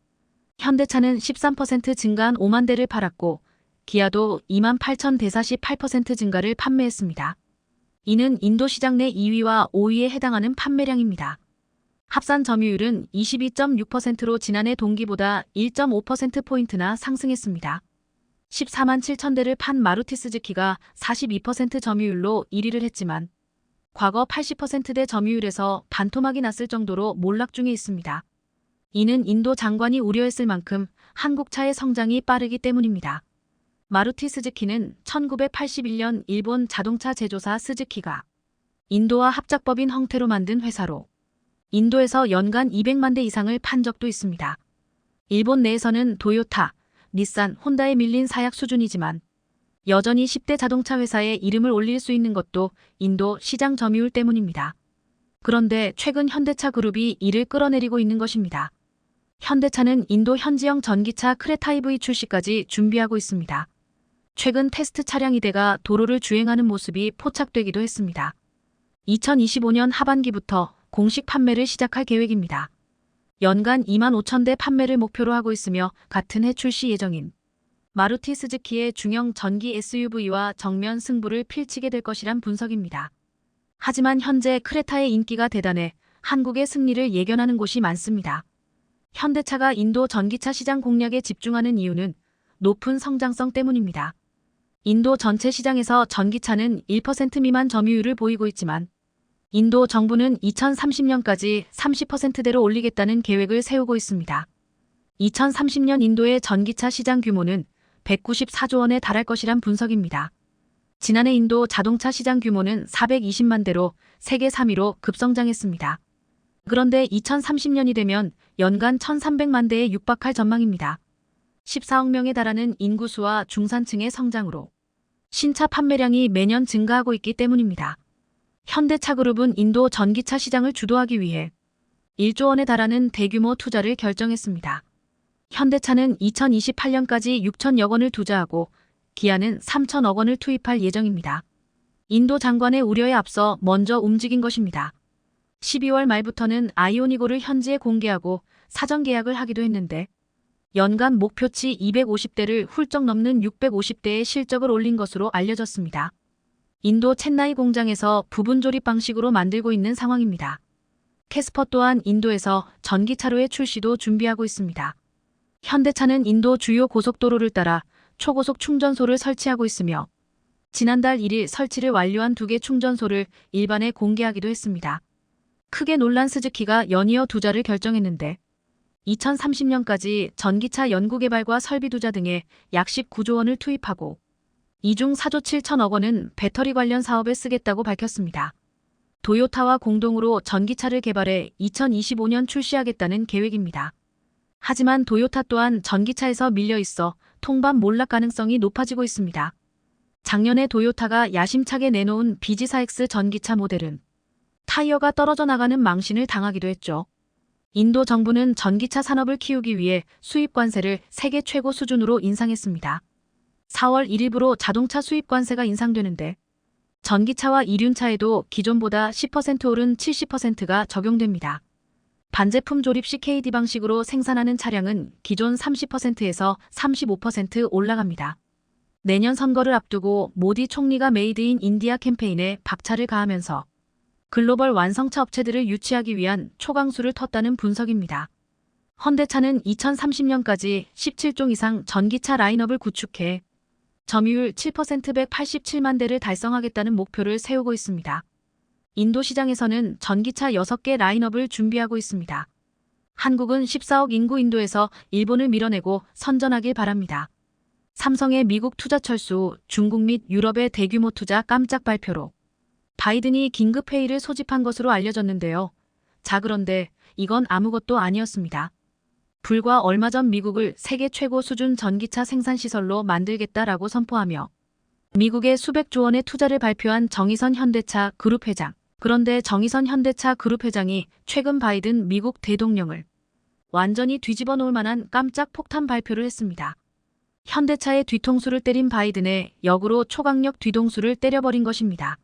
현대차는 13% 증가한 5만 대를 팔았고 기아도 2만 8천 대 48% 증가를 판매했습니다. 이는 인도 시장 내 2위와 5위에 해당하는 판매량입니다. 합산 점유율은 22.6%로 지난해 동기보다 1.5%포인트나 상승했습니다. 14만 7천 대를 판 마루티 스즈키가 42% 점유율로 1위를 했지만 과거 80%대 점유율에서 반토막이 났을 정도로 몰락 중에 있습니다. 이는 인도 장관이 우려했을 만큼 한국차의 성장이 빠르기 때문입니다. 마루티 스즈키는 1981년 일본 자동차 제조사 스즈키가 인도와 합작법인 형태로 만든 회사로 인도에서 연간 200만 대 이상을 판 적도 있습니다. 일본 내에서는 도요타, 닛산, 혼다에 밀린 사약 수준이지만 여전히 10대 자동차 회사에 이름을 올릴 수 있는 것도 인도 시장 점유율 때문입니다. 그런데 최근 현대차 그룹이 이를 끌어내리고 있는 것입니다. 현대차는 인도 현지형 전기차 크레타 EV 출시까지 준비하고 있습니다. 최근 테스트 차량 2대가 도로를 주행하는 모습이 포착되기도 했습니다. 2025년 하반기부터 공식 판매를 시작할 계획입니다. 연간 2만 5천 대 판매를 목표로 하고 있으며 같은 해 출시 예정인 마루티 스즈키의 중형 전기 SUV와 정면 승부를 펼치게 될 것이란 분석입니다. 하지만 현재 크레타의 인기가 대단해 한국의 승리를 예견하는 곳이 많습니다. 현대차가 인도 전기차 시장 공략에 집중하는 이유는 높은 성장성 때문입니다. 인도 전체 시장에서 전기차는 1% 미만 점유율을 보이고 있지만 인도 정부는 2030년까지 30%대로 올리겠다는 계획을 세우고 있습니다. 2030년 인도의 전기차 시장 규모는 194조 원에 달할 것이란 분석입니다. 지난해 인도 자동차 시장 규모는 420만 대로 세계 3위로 급성장했습니다. 그런데 2030년이 되면 연간 1,300만 대에 육박할 전망입니다. 14억 명에 달하는 인구수와 중산층의 성장으로 신차 판매량이 매년 증가하고 있기 때문입니다. 현대차 그룹은 인도 전기차 시장을 주도하기 위해 1조 원에 달하는 대규모 투자를 결정했습니다. 현대차는 2028년까지 6천여 원을 투자하고 기아는 3천억 원을 투입할 예정입니다. 인도 장관의 우려에 앞서 먼저 움직인 것입니다. 12월 말부터는 아이오닉5를 현지에 공개하고 사전 계약을 하기도 했는데 연간 목표치 250대를 훌쩍 넘는 650대의 실적을 올린 것으로 알려졌습니다. 인도 첸나이 공장에서 부분 조립 방식으로 만들고 있는 상황입니다. 캐스퍼 또한 인도에서 전기차로의 출시도 준비하고 있습니다. 현대차는 인도 주요 고속도로를 따라 초고속 충전소를 설치하고 있으며 지난달 1일 설치를 완료한 2개 충전소를 일반에 공개하기도 했습니다. 크게 놀란 스즈키가 연이어 투자를 결정했는데 2030년까지 전기차 연구개발과 설비 투자 등에 약 19조 원을 투입하고 이 중 4조 7천억 원은 배터리 관련 사업에 쓰겠다고 밝혔습니다. 도요타와 공동으로 전기차를 개발해 2025년 출시하겠다는 계획입니다. 하지만 도요타 또한 전기차에서 밀려 있어 통반 몰락 가능성이 높아지고 있습니다. 작년에 도요타가 야심차게 내놓은 BZ4X 전기차 모델은 타이어가 떨어져 나가는 망신을 당하기도 했죠. 인도 정부는 전기차 산업을 키우기 위해 수입 관세를 세계 최고 수준으로 인상했습니다. 4월 1일부로 자동차 수입 관세가 인상되는데 전기차와 이륜차에도 기존보다 10% 오른 70%가 적용됩니다. 반제품 조립 시 KD 방식으로 생산하는 차량은 기존 30%에서 35% 올라갑니다. 내년 선거를 앞두고 모디 총리가 메이드 인 인디아 캠페인에 박차를 가하면서 글로벌 완성차 업체들을 유치하기 위한 초강수를 텄다는 분석입니다. 현대차는 2030년까지 17종 이상 전기차 라인업을 구축해 점유율 7% 187만 대를 달성하겠다는 목표를 세우고 있습니다. 인도 시장에서는 전기차 6개 라인업을 준비하고 있습니다. 한국은 14억 인구 인도에서 일본을 밀어내고 선전하길 바랍니다. 삼성의 미국 투자 철수, 중국 및 유럽의 대규모 투자 깜짝 발표로 바이든이 긴급회의를 소집한 것으로 알려졌는데요. 자, 그런데 이건 아무것도 아니었습니다. 불과 얼마 전 미국을 세계 최고 수준 전기차 생산시설로 만들겠다라고 선포하며 미국의 수백조 원의 투자를 발표한 정의선 현대차 그룹 회장. 그런데 정의선 현대차 그룹 회장이 최근 바이든 미국 대통령을 완전히 뒤집어 놓을 만한 깜짝 폭탄 발표를 했습니다. 현대차의 뒤통수를 때린 바이든의 역으로 초강력 뒤통수를 때려버린 것입니다.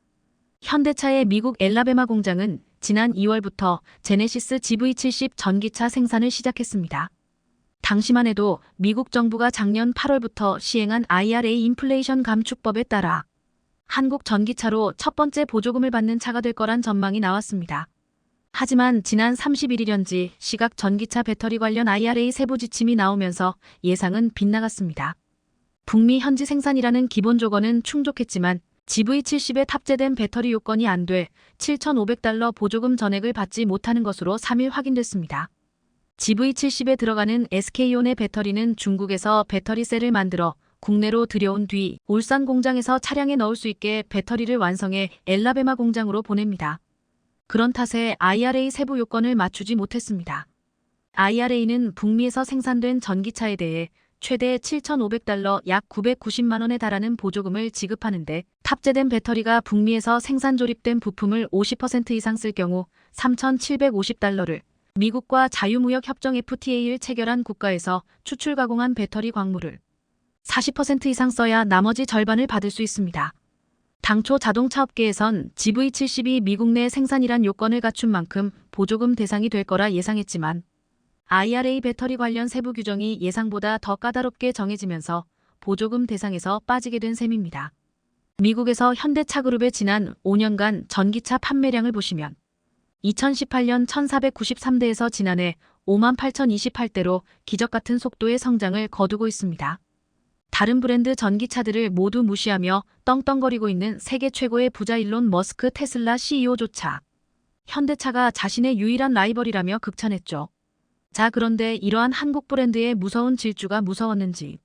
현대차의 미국 엘라베마 공장은 지난 2월부터 제네시스 GV70 전기차 생산을 시작했습니다. 당시만 해도 미국 정부가 작년 8월부터 시행한 IRA 인플레이션 감축법에 따라 한국 전기차로 첫 번째 보조금을 받는 차가 될 거란 전망이 나왔습니다. 하지만 지난 31일연지 시각 전기차 배터리 관련 IRA 세부 지침이 나오면서 예상은 빗나갔습니다. 북미 현지 생산이라는 기본 조건은 충족했지만 GV70에 탑재된 배터리 요건이 안 돼 $7,500 보조금 전액을 받지 못하는 것으로 3일 확인됐습니다. GV70에 들어가는 SK온의 배터리는 중국에서 배터리셀을 만들어 국내로 들여온 뒤 울산 공장에서 차량에 넣을 수 있게 배터리를 완성해 엘라베마 공장으로 보냅니다. 그런 탓에 IRA 세부 요건을 맞추지 못했습니다. IRA는 북미에서 생산된 전기차에 대해 최대 $7,500 약 990만 원에 달하는 보조금을 지급하는데 탑재된 배터리가 북미에서 생산 조립된 부품을 50% 이상 쓸 경우 $3,750를, 미국과 자유무역 협정 FTA를 체결한 국가에서 추출 가공한 배터리 광물을 40% 이상 써야 나머지 절반을 받을 수 있습니다. 당초 자동차 업계에선 GV70이 미국 내 생산이란 요건을 갖춘 만큼 보조금 대상이 될 거라 예상했지만 IRA 배터리 관련 세부 규정이 예상보다 더 까다롭게 정해지면서 보조금 대상에서 빠지게 된 셈입니다. 미국에서 현대차그룹의 지난 5년간 전기차 판매량을 보시면 2018년 1,493대에서 지난해 58,028대로 기적같은 속도의 성장을 거두고 있습니다. 다른 브랜드 전기차들을 모두 무시하며 떵떵거리고 있는 세계 최고의 부자 일론 머스크 테슬라 CEO조차 현대차가 자신의 유일한 라이벌이라며 극찬했죠. 자, 그런데 이러한 한국 브랜드의 무서운 질주가 무서웠는지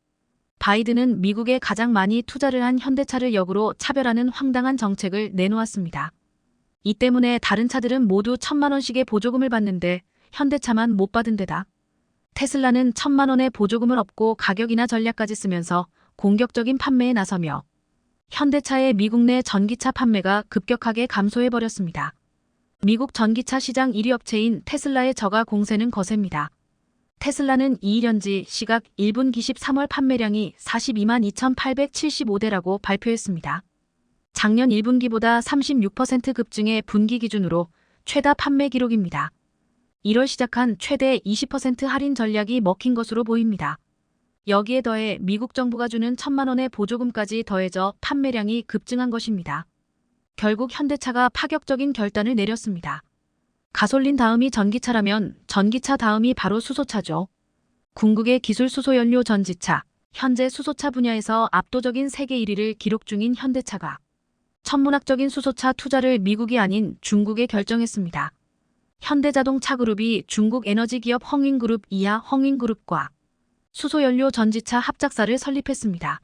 바이든은 미국에 가장 많이 투자를 한 현대차를 역으로 차별하는 황당한 정책을 내놓았습니다. 이 때문에 다른 차들은 모두 1,000만 원씩의 보조금을 받는데 현대차만 못 받은 데다 테슬라는 1,000만 원의 보조금을 얻고 가격이나 전략까지 쓰면서 공격적인 판매에 나서며 현대차의 미국 내 전기차 판매가 급격하게 감소해버렸습니다. 미국 전기차 시장 1위 업체인 테슬라의 저가 공세는 거셉니다. 테슬라는 2일연지 시각 1분기 13월 판매량이 42만 2,875대라고 발표했습니다. 작년 1분기보다 36% 급증해 분기 기준으로 최다 판매 기록입니다. 1월 시작한 최대 20% 할인 전략이 먹힌 것으로 보입니다. 여기에 더해 미국 정부가 주는 1,000만 원의 보조금까지 더해져 판매량이 급증한 것입니다. 결국 현대차가 파격적인 결단을 내렸습니다. 가솔린 다음이 전기차라면 전기차 다음이 바로 수소차죠. 궁극의 기술 수소연료 전지차, 현재 수소차 분야에서 압도적인 세계 1위를 기록 중인 현대차가 천문학적인 수소차 투자를 미국이 아닌 중국에 결정했습니다. 현대자동차그룹이 중국 에너지 기업 헝윙그룹 이하 헝윙그룹과 수소연료 전지차 합작사를 설립했습니다.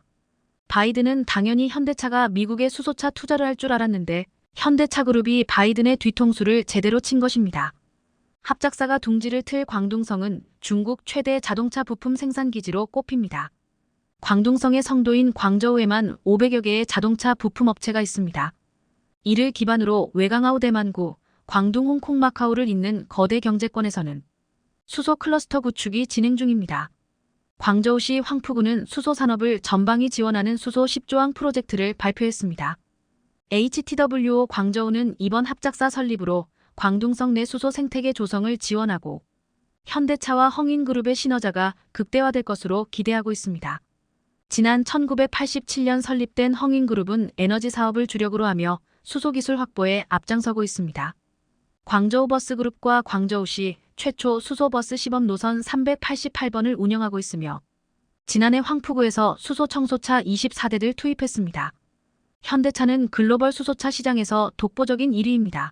바이든은 당연히 현대차가 미국에 수소차 투자를 할 줄 알았는데 현대차그룹이 바이든의 뒤통수를 제대로 친 것입니다. 합작사가 둥지를 틀 광둥성은 중국 최대 자동차 부품 생산 기지로 꼽힙니다. 광둥성의 성도인 광저우에만 500여 개의 자동차 부품 업체가 있습니다. 이를 기반으로 외강하우 대만구, 광둥 홍콩마카오를 잇는 거대 경제권에서는 수소 클러스터 구축이 진행 중입니다. 광저우시 황푸구는 수소 산업을 전방위 지원하는 수소 10조항 프로젝트를 발표했습니다. HTWO 광저우는 이번 합작사 설립으로 광둥성 내 수소 생태계 조성을 지원하고 현대차와 헝윙그룹의 시너자가 극대화될 것으로 기대하고 있습니다. 지난 1987년 설립된 헝윙그룹은 에너지 사업을 주력으로 하며 수소 기술 확보에 앞장서고 있습니다. 광저우 버스그룹과 광저우시 최초 수소버스 시범 노선 388번을 운영하고 있으며 지난해 황푸구에서 수소 청소차 24대를 투입했습니다. 현대차는 글로벌 수소차 시장에서 독보적인 1위입니다.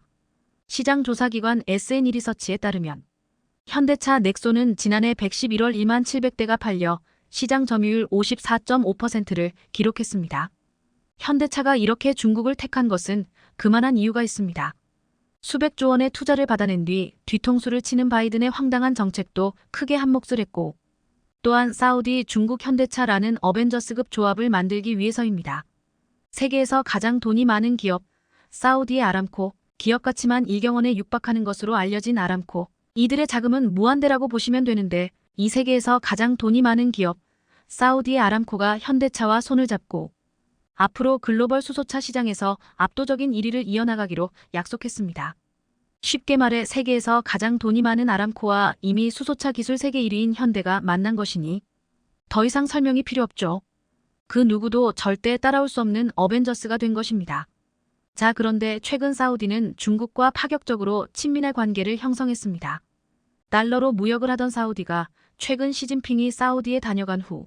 시장 조사기관 SNE 리서치에 따르면 현대차 넥소는 지난해 111월 1만 700대가 팔려 시장 점유율 54.5%를 기록했습니다. 현대차가 이렇게 중국을 택한 것은 그만한 이유가 있습니다. 수백조 원의 투자를 받아낸 뒤 뒤통수를 치는 바이든의 황당한 정책도 크게 한몫을 했고 또한 사우디 중국 현대차라는 어벤져스급 조합을 만들기 위해서입니다. 세계에서 가장 돈이 많은 기업, 사우디의 아람코, 기업 가치만 1경 원에 육박하는 것으로 알려진 아람코. 이들의 자금은 무한대라고 보시면 되는데 이 세계에서 가장 돈이 많은 기업, 사우디의 아람코가 현대차와 손을 잡고 앞으로 글로벌 수소차 시장에서 압도적인 1위를 이어나가기로 약속했습니다. 쉽게 말해 세계에서 가장 돈이 많은 아람코와 이미 수소차 기술 세계 1위인 현대가 만난 것이니 더 이상 설명이 필요 없죠. 그 누구도 절대 따라올 수 없는 어벤져스가 된 것입니다. 자, 그런데 최근 사우디는 중국과 파격적으로 친밀한 관계를 형성했습니다. 달러로 무역을 하던 사우디가 최근 시진핑이 사우디에 다녀간 후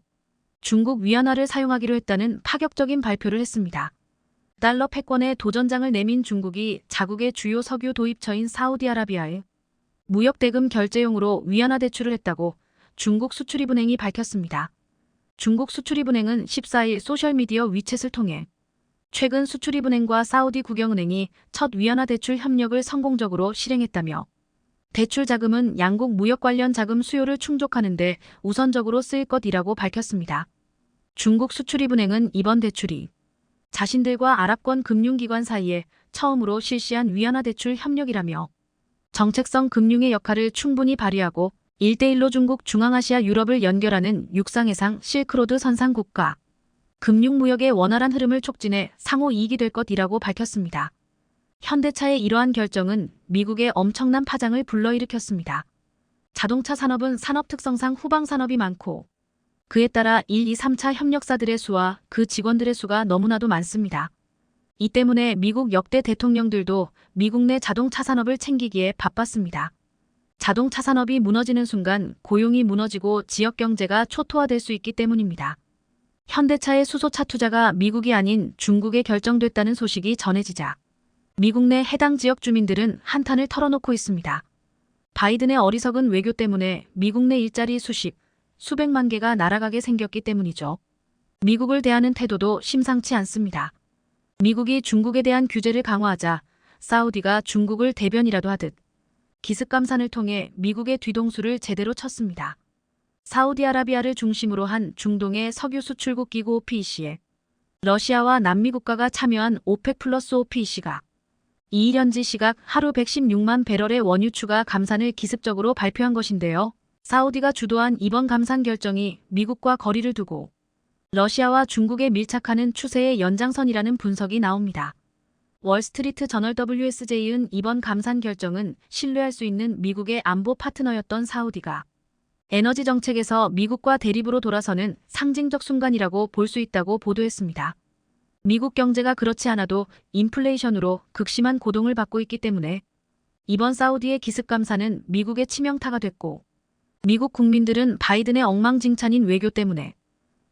중국 위안화를 사용하기로 했다는 파격적인 발표를 했습니다. 달러 패권에 도전장을 내민 중국이 자국의 주요 석유 도입처인 사우디아라비아에 무역 대금 결제용으로 위안화 대출을 했다고 중국 수출입은행이 밝혔습니다. 중국 수출입은행은 14일 소셜미디어 위챗을 통해 최근 수출입은행과 사우디 국영은행이 첫 위안화 대출 협력을 성공적으로 실행했다며 대출 자금은 양국 무역 관련 자금 수요를 충족하는 데 우선적으로 쓰일 것이라고 밝혔습니다. 중국 수출입은행은 이번 대출이 자신들과 아랍권 금융기관 사이에 처음으로 실시한 위안화 대출 협력이라며 정책성 금융의 역할을 충분히 발휘하고 1대1로 중국, 중앙아시아, 유럽을 연결하는 육상해상 실크로드 선상 국가 금융무역의 원활한 흐름을 촉진해 상호 이익이 될 것이라고 밝혔습니다. 현대차의 이러한 결정은 미국의 엄청난 파장을 불러일으켰습니다. 자동차 산업은 산업 특성상 후방 산업이 많고 그에 따라 1, 2, 3차 협력사들의 수와 그 직원들의 수가 너무나도 많습니다. 이 때문에 미국 역대 대통령들도 미국 내 자동차 산업을 챙기기에 바빴습니다. 자동차 산업이 무너지는 순간 고용이 무너지고 지역 경제가 초토화될 수 있기 때문입니다. 현대차의 수소차 투자가 미국이 아닌 중국에 결정됐다는 소식이 전해지자 미국 내 해당 지역 주민들은 한탄을 털어놓고 있습니다. 바이든의 어리석은 외교 때문에 미국 내 일자리 수백만 개가 날아가게 생겼기 때문이죠. 미국을 대하는 태도도 심상치 않습니다. 미국이 중국에 대한 규제를 강화하자 사우디가 중국을 대변이라도 하듯 기습감산을 통해 미국의 뒤통수를 제대로 쳤습니다. 사우디아라비아를 중심으로 한 중동의 석유 수출국 기구 OPEC에 러시아와 남미 국가가 참여한 오펙 플러스 OPEC가 2일 현지 시각 하루 116만 배럴의 원유 추가 감산을 기습적으로 발표한 것인데요. 사우디가 주도한 이번 감산 결정이 미국과 거리를 두고 러시아와 중국에 밀착하는 추세의 연장선이라는 분석이 나옵니다. 월스트리트 저널 WSJ은 이번 감산 결정은 신뢰할 수 있는 미국의 안보 파트너였던 사우디가 에너지 정책에서 미국과 대립으로 돌아서는 상징적 순간이라고 볼 수 있다고 보도했습니다. 미국 경제가 그렇지 않아도 인플레이션으로 극심한 고동을 받고 있기 때문에 이번 사우디의 기습 감산은 미국의 치명타가 됐고 미국 국민들은 바이든의 엉망진창인 외교 때문에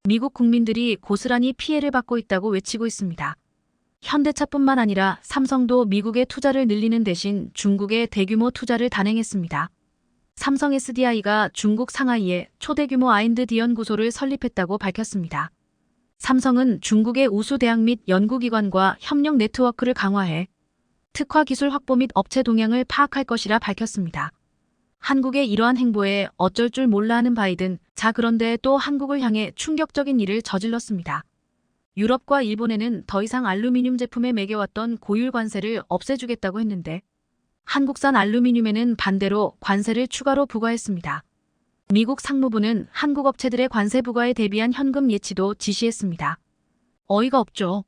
미국 국민들이 고스란히 피해를 받고 있다고 외치고 있습니다. 현대차뿐만 아니라 삼성도 미국의 투자를 늘리는 대신 중국의 대규모 투자를 단행했습니다. 삼성 SDI가 중국 상하이에 초대규모 R&D 연구소를 설립했다고 밝혔습니다. 삼성은 중국의 우수 대학 및 연구기관과 협력 네트워크를 강화해 특화 기술 확보 및 업체 동향을 파악할 것이라 밝혔습니다. 한국의 이러한 행보에 어쩔 줄 몰라 하는 바이든, 자 그런데 또 한국을 향해 충격적인 일을 저질렀습니다. 유럽과 일본에는 더 이상 알루미늄 제품에 매겨왔던 고율 관세를 없애주겠다고 했는데 한국산 알루미늄에는 반대로 관세를 추가로 부과했습니다. 미국 상무부는 한국 업체들의 관세 부과에 대비한 현금 예치도 지시했습니다. 어이가 없죠.